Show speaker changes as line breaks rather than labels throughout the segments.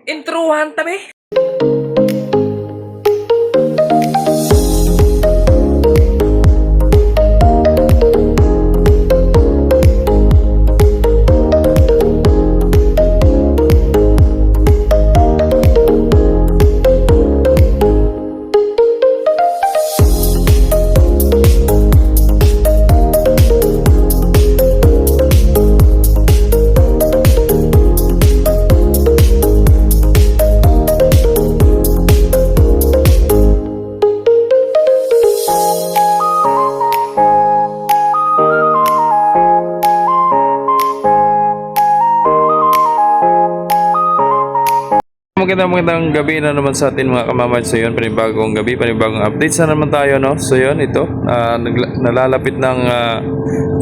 Introhan tabi. Magandang gabi na naman sa atin mga kamamad. So yun, panibagong gabi, panibagong updates na naman tayo, no? So yun, ito nalalapit ng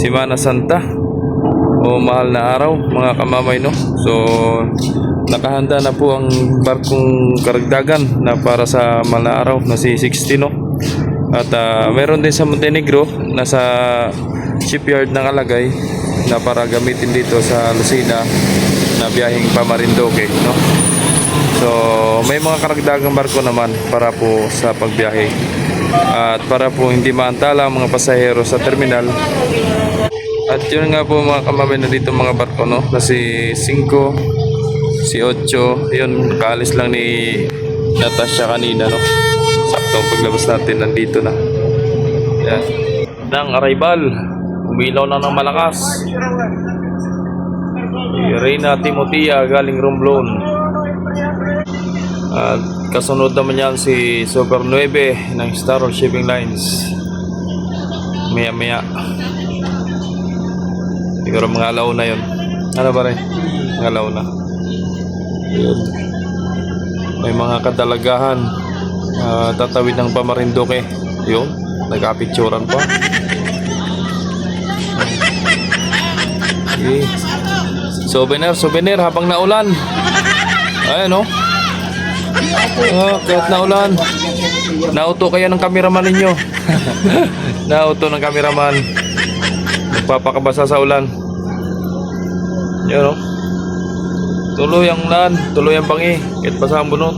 Semana Santa o mahal na araw mga kamamay, no? So nakahanda na po ang barkong karagdagan na para sa mahal na araw na si 60, no? At meron din sa Montenegro, nasa shipyard ng Alagay na para gamitin dito sa Lucena na biyaheng pa Marinduque, no? So may mga karagdagang barko naman para po sa pagbiyahe at para po hindi maantala ang mga pasahero sa terminal. At yun nga po mga kamamay, na dito mga barko, no, na si 5, si 8, yun kaalis lang ni Natasha kanina, no. Saktong paglabas natin nandito na. Yan. Ng arrival, umilaw na ng malakas si Reyna Timotia galing Romblon. At kasunod naman yan si Super 9 ng Star Shipping Lines. Maya maya siguro mga alaw na yun. Ano ba rin? Mga alaw na yun. May mga kadalagahan tatawid ng Pamarinduque. Yun, nagkapicturan pa. Okay. Souvenir habang naulan. Ayan, no. Kahit naulan, nauto kayo ng cameraman ninyo. Nauto ng cameraman, nagpapakabasa sa ulan. Yan, no? Tuloy ang ulan, tuloy ang bangi, kahit basa ang bunot.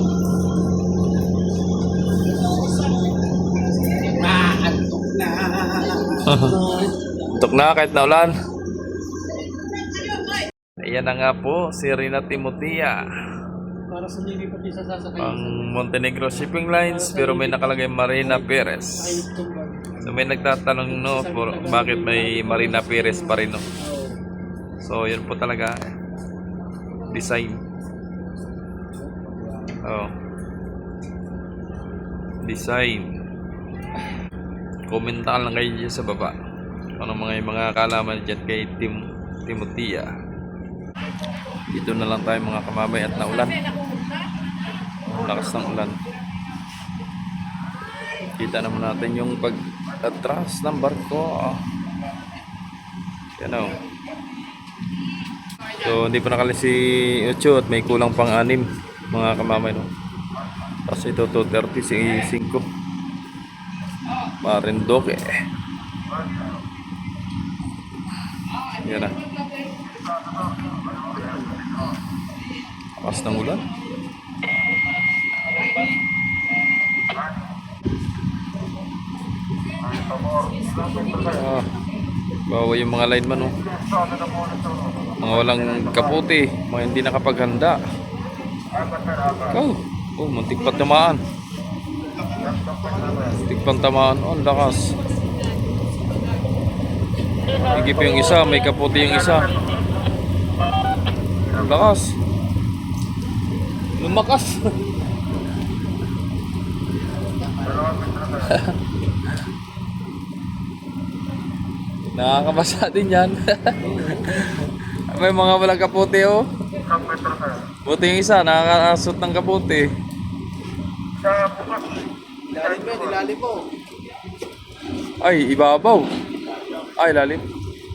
Tok na kahit naulan. Ayan na nga po si Reyna Timotia
para sa hindi pa sasakay
ang Montenegro Shipping Lines, pero may nakalagay Marina Perez. So may nagtatanong, no, bakit may Marina Perez pa rin, no? So yun po talaga design. Oh. Design. Komentahan lang kayo dyan sa baba ano mga kalaman dyan kay Timotia. Dito na lang tayo mga kamamay at naulan. Lakas ng ulan. Kita naman natin yung pag-atras ng barko. Yan, o. So hindi pa nakali si 8 at may kulang pang 6 mga kamamay, no? Tapos ito 2:30 si 5 Marinduque. Yan na. Lakas ng ulan. Bawa yung mga lineman, oh. Mga walang kaputi, mga hindi nakapaghanda. Muntik pa tamaan. Muntik pa tamaan. Oh, ang lakas. Higip yung isa, may kaputi yung isa. Ang lakas. Lumakas. Nakakabasa din yan. May mga walang kaputi, oh. Buti yung isa, nakakasot ng kaputi.
Ilalim mo.
Ay, ibabaw. Ay, lalim.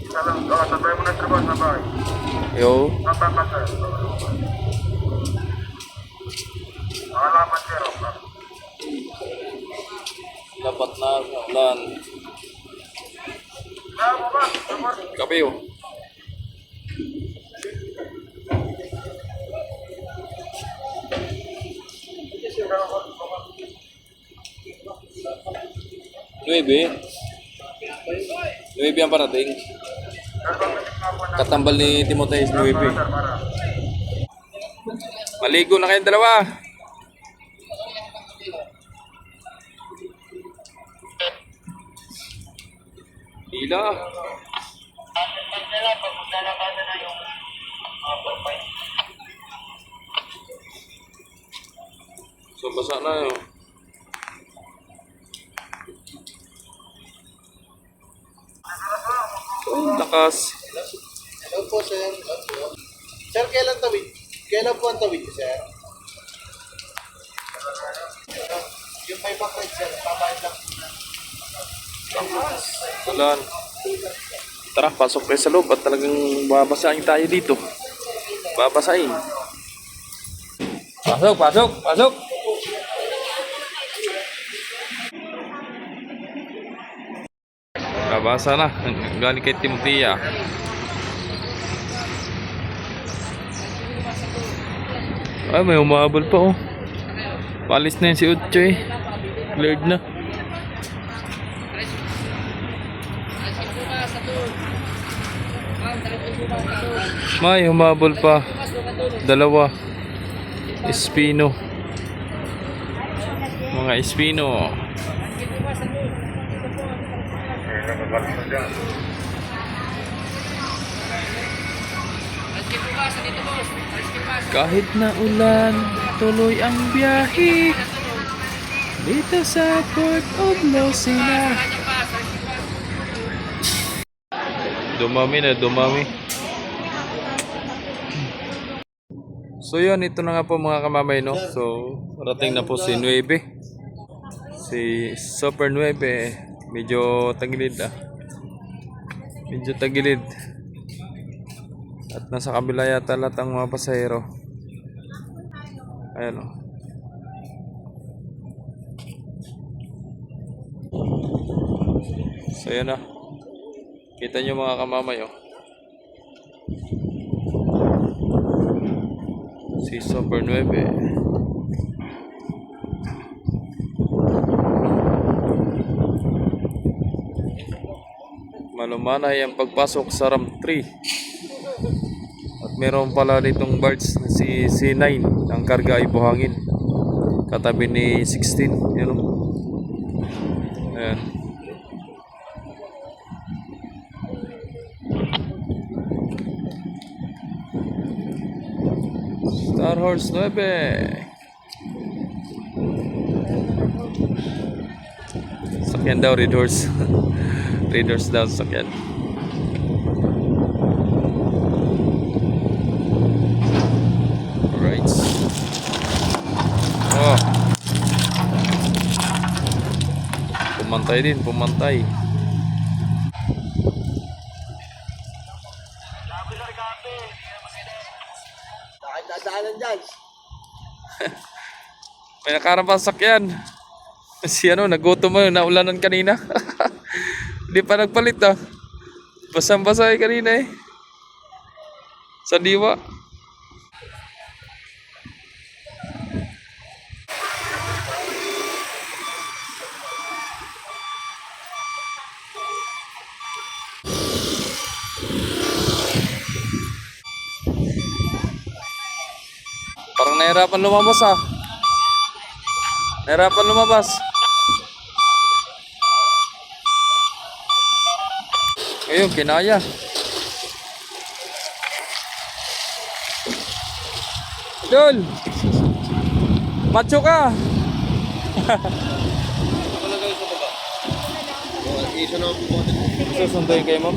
Sabay mo na trabaho sa bahay.
Yo. Dapat na ulan. Kapiyo. Nuebe. Nuebe ang parating. Katambal ni Timothy is Nuebe. Maligo na kayong dalawa. Hila. So basa na yun. So, lakas.
Hello po, sir. Sir, kailan tawid? Kailan po ang tawid, sir? Yung may backlight, sir. Pabayad lang.
Ulan. Tara, pasok kayo sa loob at talagang babasahin tayo dito. Babasahin. Pasok, pasok, pasok. Babasa na. Galing kay Timothea. Ay, may umabol pa oh. Palis na yun si Uchoy. Cleared na. May humabol pa. Dalawa. Espino. Mga Espino. Kahit na ulan, tuloy ang biyahe dito sa Port of Lucena. Dumami na, dumami. So yun, ito na nga po mga kamamay, no? So, parating na po si Nuebe. Si Super Nuebe. Medyo tagilid ah. Medyo tagilid. At nasa kabila yata lahat ang mga pasahero. Ayan o. So yan na. Kita nyo mga kamamay o. Si Super Nuebe. Malumanay ang pagpasok sa RAM 3. At meron pala ditong barge na si C9. Ang karga ay buhangin. Katabi ni 16. Yan o. Ayan. Star Horse 9. Sakyan daw, Red Horse. Red Horse daw, sakyan. Alright. Oh. Pumantay din, pumantay.
Dadaanan dyan.
May nakarampang sakyan. Si ano, nagutom mo, naulanan kanina. Hindi pa nagpalit ah. Basang-basa kanina eh. Sa diwa. Parang nahirapan lumabas ah. Nahirapan lumabas. Ayun, kinaya. Dol! Macho ka! Susunduin kayo, ma'am.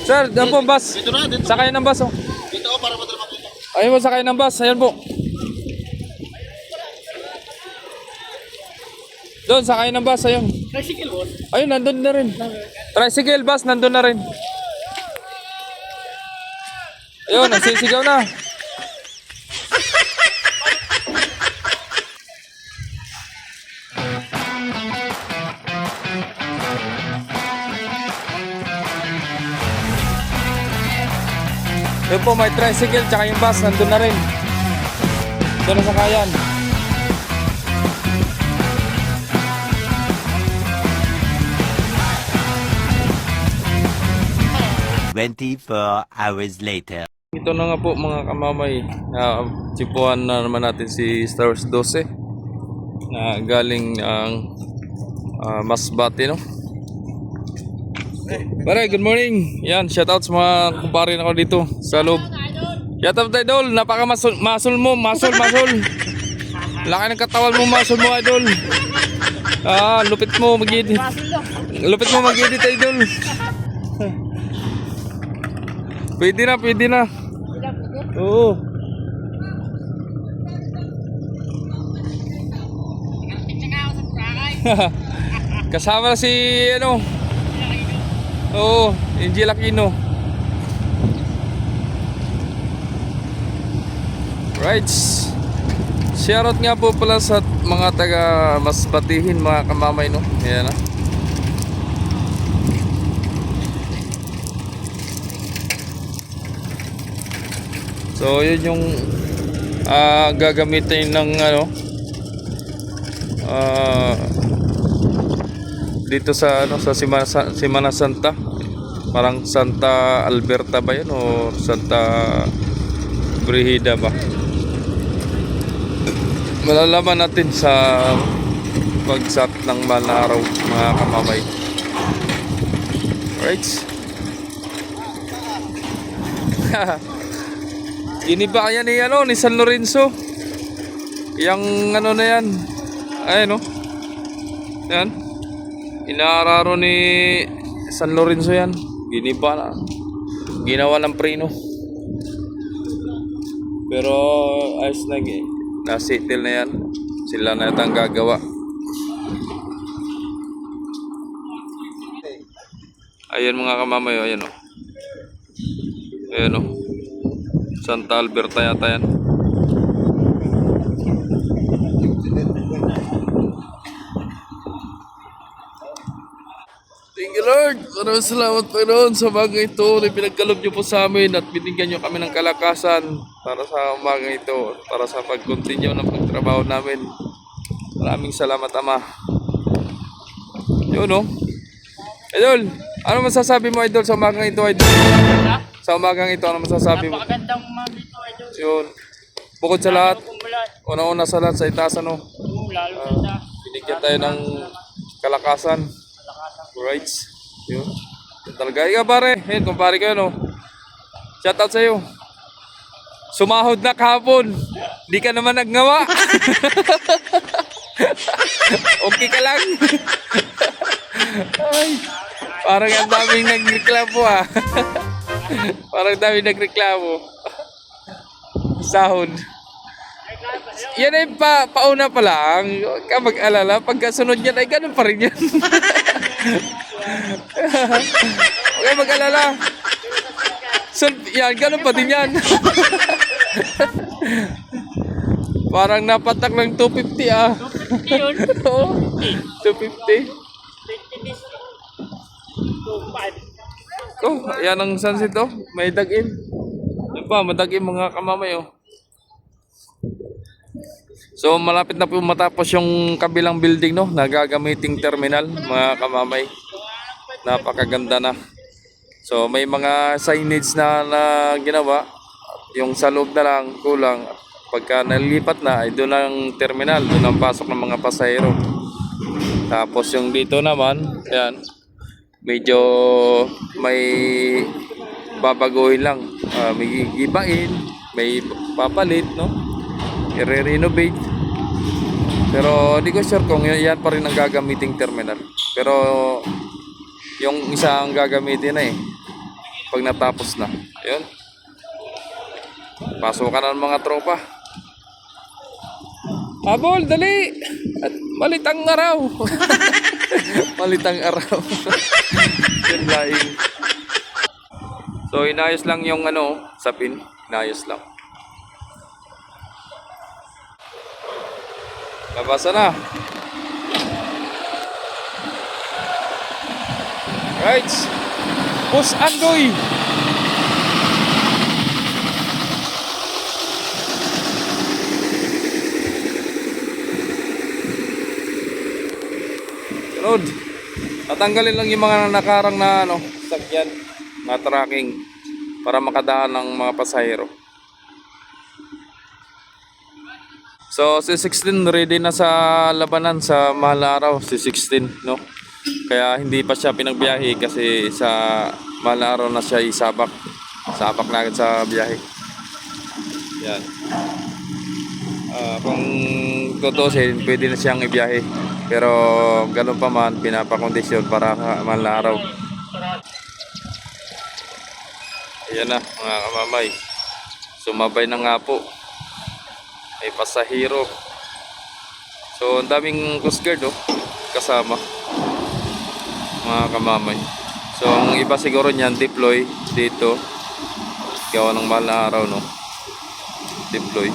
Sir, doon po ang bus.
Dito na, dito.
Sakay ng bus, oh.
Dito ako para madala makita.
Ayun po, sakay ng bus. Ayun po. Doon, sakay ng bus. Ayun.
Tricycle boss.
Ayun, nandun na rin. Tricycle bus, nandun na rin. Ayun, nagsisigaw na. Yun po, may tricycle tsaka yung bus, nandun na rin. Doon na sa kayan.
24 hours later.
Ito na nga po mga kamamay. Tsipuan na naman natin si Star Wars 12 na galing ang Masbate, no? Pare, good morning. Yan, shoutout sa mga kumpare na ako dito sa loob. Shoutout idol, napaka masul mo, masul. Laki ng katawan mo, masul mo idol. Lupit mo mag-edit. Lupit mo mag-edit idol. Pwede na. Oo. Kasama na si ano? Oo, Angel Aquino. Right. Shoutout nga po pala sa mga taga Masbatihin mga kamamay, no? Ayan na. So yun yung gagamitin ng ano dito sa ano sa Semana Santa. Parang Santa Alberta ba yun o Santa Brigida ba? Malalaman natin sa pagsap ng mahal na araw mga kamamay. Right. Iniba yan ni ano ni San Lorenzo. Yang ano na yan. Ayun no. Yan. Inaararo ni San Lorenzo yan. Giniba na. Ginawa ng preno. Pero ayos na na-settle na yan. Sila na yata ang gagawa. Ayan mga kamamayo, ayan o. Ayan o. Santa Alberta yata yan. Thank you Lord. Maraming salamat Panginoon sa umaga ito na pinagkalob niyo po sa amin at binigyan niyo kami ng kalakasan para sa umaga ito, para sa pag-continue ng pagtrabaho namin. Maraming salamat Ama. Yun o. Idol, ano masasabi mo Idol sa umagang ito Idol? Sa umagang ito, ano masasabi mo?
Napakagandang umaga ito, idol.
Yun. Bukod sa lahat,
Kumulat.
una-una sa lahat sa itaas ano,
Lalo na sa
binigyan tayo ng kalakasan. Right. Yun. Yun talaga. Ikaw pare, yun, kumpare kayo no. Shoutout sa iyo. Sumahod na kahapon. Di ka naman nagnawa. Okay ka lang. Ay, parang ang daming nagreklamo ah. Parang daming nagreklamo. Sahod. Yan ay pauna pa lang. Huwag ka mag-alala. Pagkasunod yan ay ganun pa rin yan. Huwag ka mag-alala. So, yan, ganun pa din yan. Parang napatak ng 250 ah.
250 yun.
Oo, 250.
20 days. 2.5.
Oh, yan ang sunset oh. May dagim. Yan pa, madagim mga kamamay oh. So malapit na po matapos yung kabilang building no, nagagamiting terminal mga kamamay. Napakaganda na. So may mga signage na ginawa. Yung sa loob na lang kulang. Pagka nalipat na ay doon ang terminal, doon ang pasok ng mga pasahero. Tapos yung dito naman, yan. Medyo may babaguhin lang. May gibain, may papalit no. I-renovate. Pero hindi ko sure kung yan pa rin ang gagamiting terminal. Pero yung isa ang gagamitin na eh. Pag natapos na. Ayun. Pasukan na ng mga tropa. Habol, dali! At malitang araw. Malitang araw. Yun laing. So inayos lang yung ano, sapin. Inayos lang. Nabasa na. Right. Boss Andoy. Sunod. Tatanggalin lang yung mga nakarang na ano, sakyan, mga tracking para makadaan ng mga pasahero. So si 16 ready na sa labanan sa mahal na araw, si 16, no? Kaya hindi pa siya pinagbiyahe kasi sa mahal na araw na siya isabak. Sabak na agad sa biyahe. Yan. Kung tutusin, pwede na siyang ibiyahe. Pero ganun pa man, pinapakondisyon para mahal na araw. Ayan na mga kamamay. Sumabay na nga po. May pasahero. So ang daming Coast Guard kasama mga kamamay. So ang iba siguro niyan deploy dito. Gawa ng mahal na araw, no? Deploy.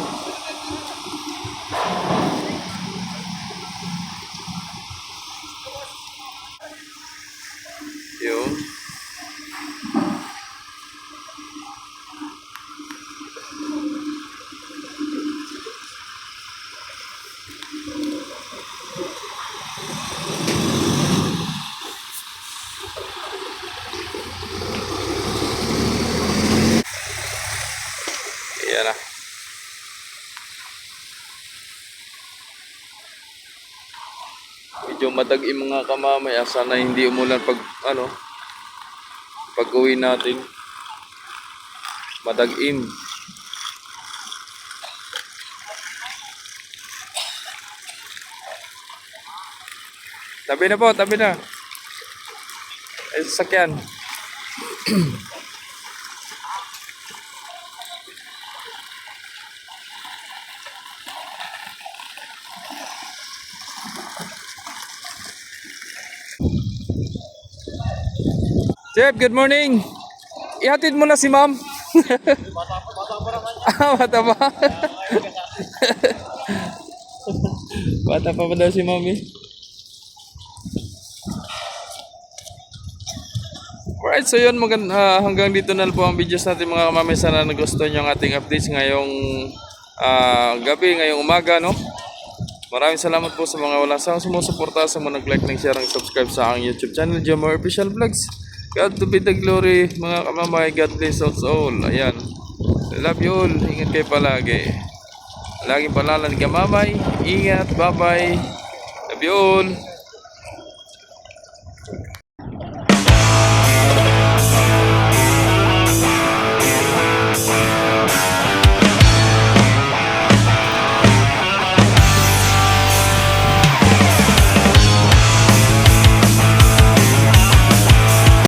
Yun. Ayan na. Medyo madagim mga kamamay. Sana hindi umulan pag ano, pag uwi natin. Madagim. Tabi na po, tabi na. Ay, sasakyan. Chef, good morning. Ihatid mo na si ma'am. Bata pa. Bata pa daw si ma'am eh. Alright, so yun, hanggang dito na po ang videos natin mga kamamay. Sana nagustuhan nyo ang ating updates ngayong gabi, ngayong umaga, no? Maraming salamat po sa mga wala sa sumusuporta, sa mga nag-like, nag-share, nag-subscribe sa aking YouTube channel, Jomar Official Vlogs. God to be the glory, mga kamamay. God bless us all. Ayan. Love you all. Ingat kayo palagi. Laging palalan kamamay. Ingat. Bye-bye. Love you all.